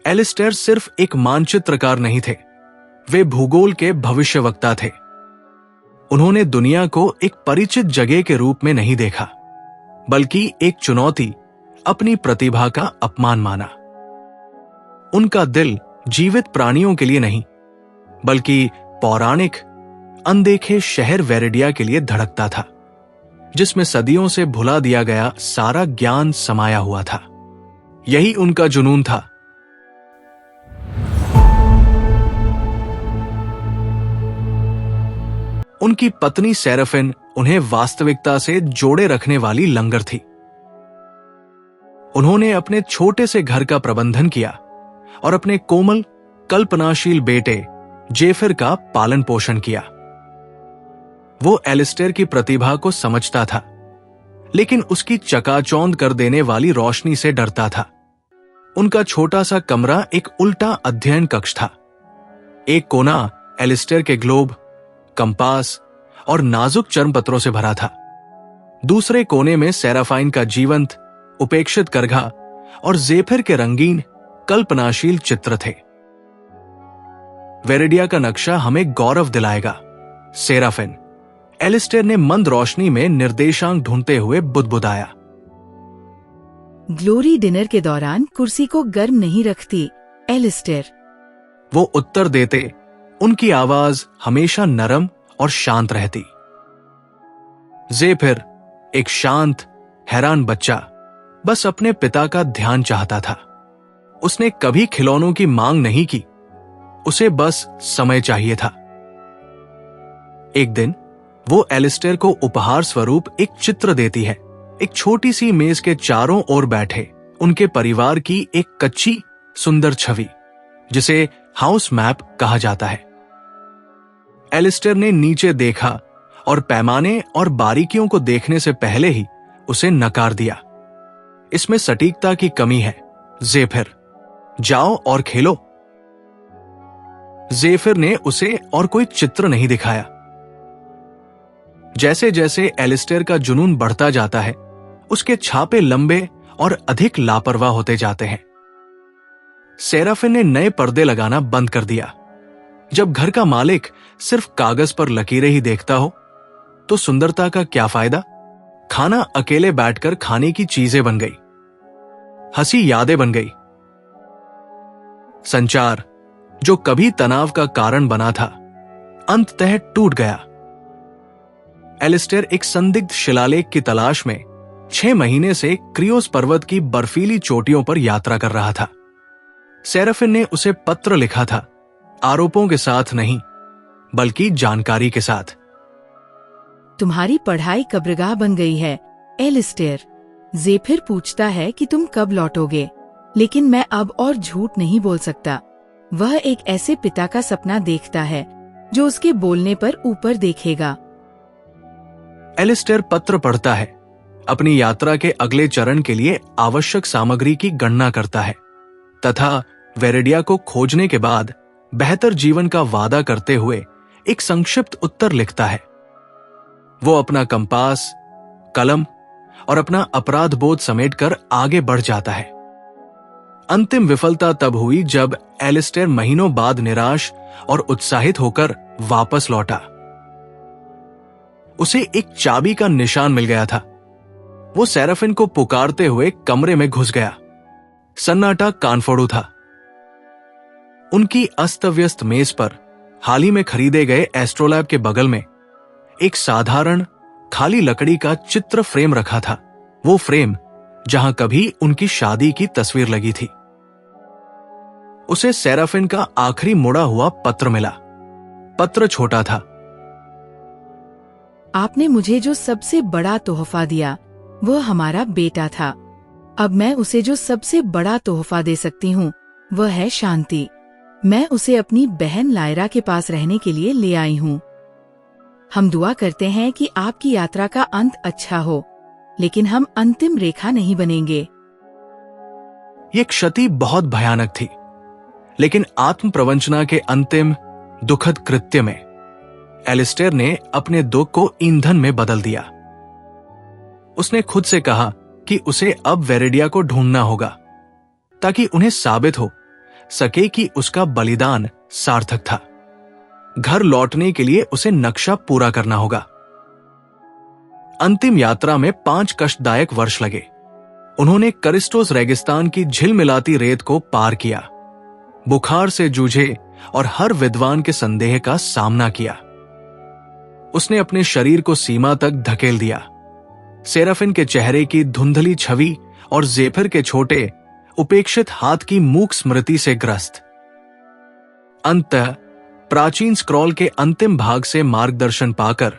Alastair सिर्फ एक मानचित्रकार नहीं थे, वे भूगोल के भविष्यवक्ता थे। उन्होंने दुनिया को एक परिचित जगह के रूप में नहीं देखा, बल्कि एक चुनौती, अपनी प्रतिभा का अपमान माना। उनका दिल जीवित प्राणियों के लिए नहीं, बल्कि पौराणिक अनदेखे शहर वेरेडिया के लिए धड़कता था, जिसमें सदियों से भुला दिया गया सारा ज्ञान समाया हुआ था। यही उनका जुनून था। उनकी पत्नी सेराफिन उन्हें वास्तविकता से जोड़े रखने वाली लंगर थी। उन्होंने अपने छोटे से घर का प्रबंधन किया और अपने कोमल कल्पनाशील बेटे जेफिर का पालन पोषण किया। वो एलिस्टेयर की प्रतिभा को समझता था, लेकिन उसकी चकाचौंध कर देने वाली रोशनी से डरता था। उनका छोटा सा कमरा एक उल्टा अध्ययन कक्ष था। एक कोना एलिस्टेयर के ग्लोब, कंपास और नाजुक चर्मपत्रों से भरा था। दूसरे कोने में सेराफाइन का जीवंत, उपेक्षित करघा और जेफिर के रंगीन कल्पनाशील चित्र थे। वेरेडिया का नक्शा हमें गौरव दिलाएगा। सेराफिन, एलिस्टेयर ने मंद रोशनी में निर्देशांक ढूंढते हुए बुदबुदाया। ग्लोरी डिनर के दौरान कुर्सी को गर्म नहीं रखती, एलिस्टेयर। वो उत्तर देते, उनकी आवाज हमेशा नरम और शांत रहती। जेफिर, एक शांत, हैरान बच्चा, बस अपने पिता का ध्यान चाहता था। उसने कभी खिलौनों की मांग नहीं की, उसे बस समय चाहिए था। एक दिन वो एलिस्टेयर को उपहार स्वरूप एक चित्र देती है। एक छोटी सी मेज के चारों ओर बैठे उनके परिवार की एक कच्ची सुंदर छवि, जिसे हाउस मैप कहा जाता है। एलिस्टेयर ने नीचे देखा और पैमाने और बारीकियों को देखने से पहले ही उसे नकार दिया। इसमें सटीकता की कमी है, जेफिर। जाओ और खेलो। जेफिर ने उसे और कोई चित्र नहीं दिखाया। जैसे जैसे एलिस्टेयर का जुनून बढ़ता जाता है, उसके छापे लंबे और अधिक लापरवाह होते जाते हैं। सेराफिन ने नए पर्दे लगाना बंद कर दिया। जब घर का मालिक सिर्फ कागज पर लकीरें ही देखता हो, तो सुंदरता का क्या फायदा? खाना अकेले बैठकर खाने की चीजें बन गई, हंसी यादें बन गई। संचार, जो कभी तनाव का कारण बना था, अंततः टूट गया। एलिस्टेयर एक संदिग्ध शिलालेख की तलाश में 6 महीने से क्रियोस पर्वत की बर्फीली चोटियों पर यात्रा कर रहा था। सेराफिन ने उसे पत्र लिखा था, आरोपों के साथ नहीं, बल्कि जानकारी के साथ। तुम्हारी पढ़ाई कब्रगाह बन गई है, एलिस्टेयर। जेफिर पूछता है कि तुम कब लौटोगे, लेकिन मैं अब और झूठ नहीं बोल सकता। वह एक ऐसे पिता का सपना देखता है जो उसके बोलने पर ऊपर देखेगा। एलिस्टेयर पत्र पढ़ता है, अपनी यात्रा के अगले चरण के लिए आवश्यक सामग्री की गणना करता है तथा वेरेडिया को खोजने के बाद बेहतर जीवन का वादा करते हुए एक संक्षिप्त उत्तर लिखता है। वो अपना कंपास, कलम और अपना अपराध बोध समेटकर आगे बढ़ जाता है। अंतिम विफलता तब हुई जब एलिस्टेयर महीनों बाद निराश और उत्साहित होकर वापस लौटा। उसे एक चाबी का निशान मिल गया था। वो सेराफिन को पुकारते हुए कमरे में घुस गया। सन्नाटा कानफोड़ू था। उनकी अस्त-व्यस्त मेज पर हाल ही में खरीदे गए एस्ट्रोलैब के बगल में एक साधारण खाली लकड़ी का चित्र फ्रेम रखा था। वो फ्रेम जहां कभी उनकी शादी की तस्वीर लगी थी। उसे सेराफिन का आखिरी मुड़ा हुआ पत्र मिला। पत्र छोटा था। आपने मुझे जो सबसे बड़ा तोहफा दिया, वह हमारा बेटा था। अब मैं उसे जो सबसे बड़ा तोहफा दे सकती हूँ, वह है शांति। मैं उसे अपनी बहन लायरा के पास रहने के लिए ले आई हूँ। हम दुआ करते हैं कि आपकी यात्रा का अंत अच्छा हो, लेकिन हम अंतिम रेखा नहीं बनेंगे। ये क्षति बहुत भयानक थी, लेकिन आत्म प्रवंचना के अंतिम दुखद कृत्य में एलिस्टेयर ने अपने दुख को ईंधन में बदल दिया। उसने खुद से कहा कि उसे अब वेरेडिया को ढूंढना होगा, ताकि उन्हें साबित हो सके कि उसका बलिदान सार्थक था। घर लौटने के लिए उसे नक्शा पूरा करना होगा। अंतिम यात्रा में 5 कष्टदायक वर्ष लगे। उन्होंने करिस्टोस रेगिस्तान की झिलमिलाती रेत को पार किया, बुखार से जूझे और हर विद्वान के संदेह का सामना किया। उसने अपने शरीर को सीमा तक धकेल दिया, सेराफिन के चेहरे की धुंधली छवि और जेफिर के छोटे उपेक्षित हाथ की मूक स्मृति से ग्रस्त। अंततः प्राचीन स्क्रॉल के अंतिम भाग से मार्गदर्शन पाकर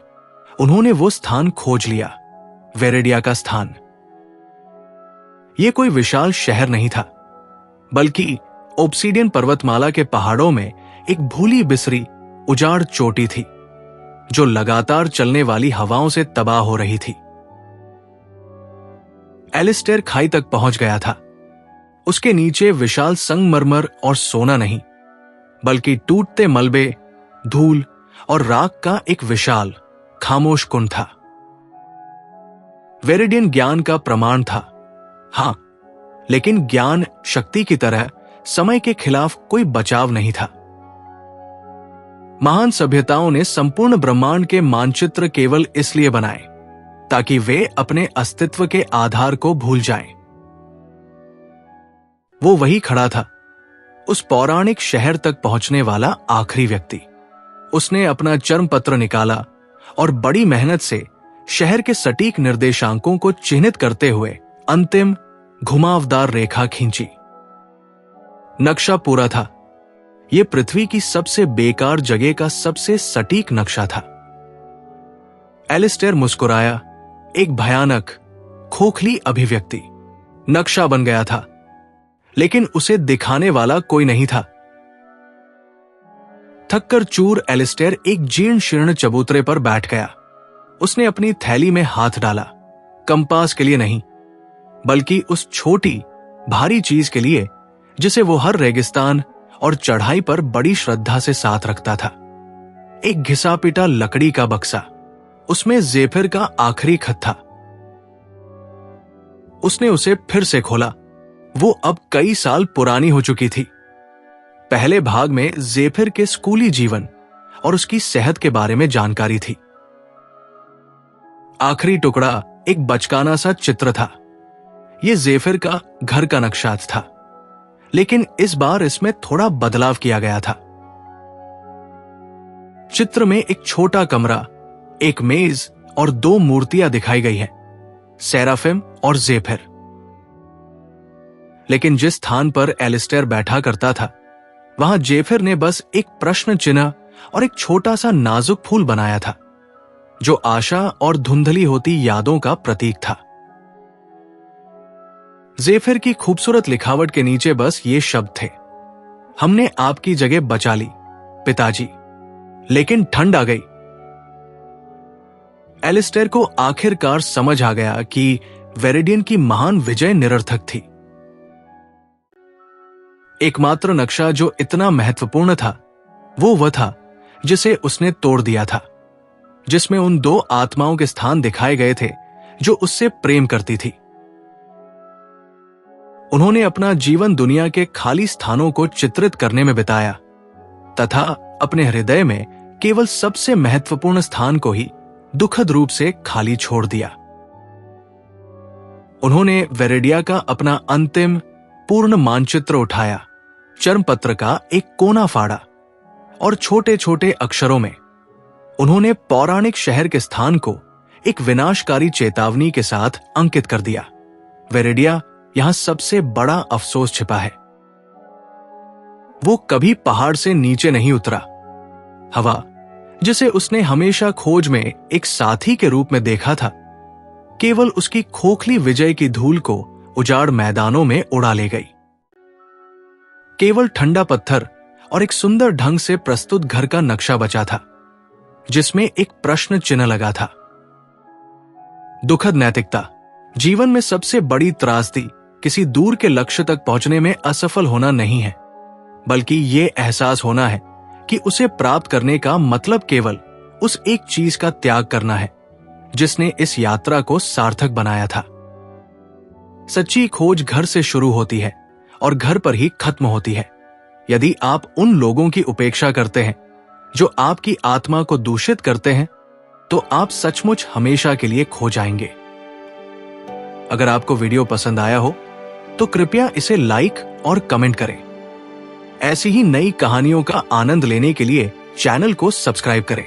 उन्होंने वो स्थान खोज लिया, वेरेडिया का स्थान। यह कोई विशाल शहर नहीं था, बल्कि ओब्सिडियन पर्वतमाला के पहाड़ों में एक भूली बिसरी उजाड़ चोटी थी, जो लगातार चलने वाली हवाओं से तबाह हो रही थी। एलिस्टेयर खाई तक पहुंच गया था। उसके नीचे विशाल संगमरमर और सोना नहीं, बल्कि टूटते मलबे, धूल और राख का एक विशाल खामोश कुंड था। वेरिडियन ज्ञान का प्रमाण था, हां, लेकिन ज्ञान शक्ति की तरह समय के खिलाफ कोई बचाव नहीं था। महान सभ्यताओं ने संपूर्ण ब्रह्मांड के मानचित्र केवल इसलिए बनाए ताकि वे अपने अस्तित्व के आधार को भूल जाएं। वो वही खड़ा था, उस पौराणिक शहर तक पहुंचने वाला आखिरी व्यक्ति। उसने अपना चर्म पत्र निकाला और बड़ी मेहनत से शहर के सटीक निर्देशांकों को चिन्हित करते हुए अंतिम घुमावदार रेखा खींची। नक्शा पूरा था। यह पृथ्वी की सबसे बेकार जगह का सबसे सटीक नक्शा था। एलिस्टेयर मुस्कुराया, एक भयानक, खोखली अभिव्यक्ति। नक्शा बन गया था, लेकिन उसे दिखाने वाला कोई नहीं था। थककर चूर एलिस्टेयर एक जीर्ण शीर्ण चबूतरे पर बैठ गया। उसने अपनी थैली में हाथ डाला, कंपास के लिए नहीं, बल्कि उस छोटी भारी चीज के लिए जिसे वो हर रेगिस्तान और चढ़ाई पर बड़ी श्रद्धा से साथ रखता था। एक घिसा पिटा लकड़ी का बक्सा, उसमें जेफिर का आखिरी खत था। उसने उसे फिर से खोला। वो अब कई साल पुरानी हो चुकी थी। पहले भाग में जेफिर के स्कूली जीवन और उसकी सेहत के बारे में जानकारी थी। आखिरी टुकड़ा एक बचकाना सा चित्र था। यह जेफिर का घर का नक्शा था, लेकिन इस बार इसमें थोड़ा बदलाव किया गया था। चित्र में एक छोटा कमरा, एक मेज और 2 मूर्तियां दिखाई गई हैं, सेराफिम और जेफिर। लेकिन जिस स्थान पर एलिस्टेयर बैठा करता था, वहां जेफिर ने बस एक प्रश्न चिन्ह और एक छोटा सा नाजुक फूल बनाया था, जो आशा और धुंधली होती यादों का प्रतीक था। जेफिर की खूबसूरत लिखावट के नीचे बस ये शब्द थे, हमने आपकी जगह बचा ली पिताजी, लेकिन ठंड आ गई। एलिस्टेयर को आखिरकार समझ आ गया कि वेरिडियन की महान विजय निरर्थक थी। एकमात्र नक्शा जो इतना महत्वपूर्ण था, वो था जिसे उसने तोड़ दिया था, जिसमें उन 2 आत्माओं के स्थान दिखाए गए थे जो उससे प्रेम करती थी। उन्होंने अपना जीवन दुनिया के खाली स्थानों को चित्रित करने में बिताया तथा अपने हृदय में केवल सबसे महत्वपूर्ण स्थान को ही दुखद रूप से खाली छोड़ दिया। उन्होंने वेरेडिया का अपना अंतिम पूर्ण मानचित्र उठाया, चर्मपत्र का एक कोना फाड़ा और छोटे छोटे अक्षरों में उन्होंने पौराणिक शहर के स्थान को एक विनाशकारी चेतावनी के साथ अंकित कर दिया। वेरेडिया, यहां सबसे बड़ा अफसोस छिपा है। वो कभी पहाड़ से नीचे नहीं उतरा। हवा, जिसे उसने हमेशा खोज में एक साथी के रूप में देखा था, केवल उसकी खोखली विजय की धूल को उजाड़ मैदानों में उड़ा ले गई। केवल ठंडा पत्थर और एक सुंदर ढंग से प्रस्तुत घर का नक्शा बचा था, जिसमें एक प्रश्न चिन्ह लगा था। दुखद नैतिकता। जीवन में सबसे बड़ी त्रासदी किसी दूर के लक्ष्य तक पहुंचने में असफल होना नहीं है, बल्कि यह एहसास होना है कि उसे प्राप्त करने का मतलब केवल उस एक चीज का त्याग करना है जिसने इस यात्रा को सार्थक बनाया था। सच्ची खोज घर से शुरू होती है और घर पर ही खत्म होती है। यदि आप उन लोगों की उपेक्षा करते हैं जो आपकी आत्मा को दूषित करते हैं, तो आप सचमुच हमेशा के लिए खो जाएंगे। अगर आपको वीडियो पसंद आया हो तो कृपया इसे लाइक और कमेंट करें। ऐसी ही नई कहानियों का आनंद लेने के लिए चैनल को सब्सक्राइब करें।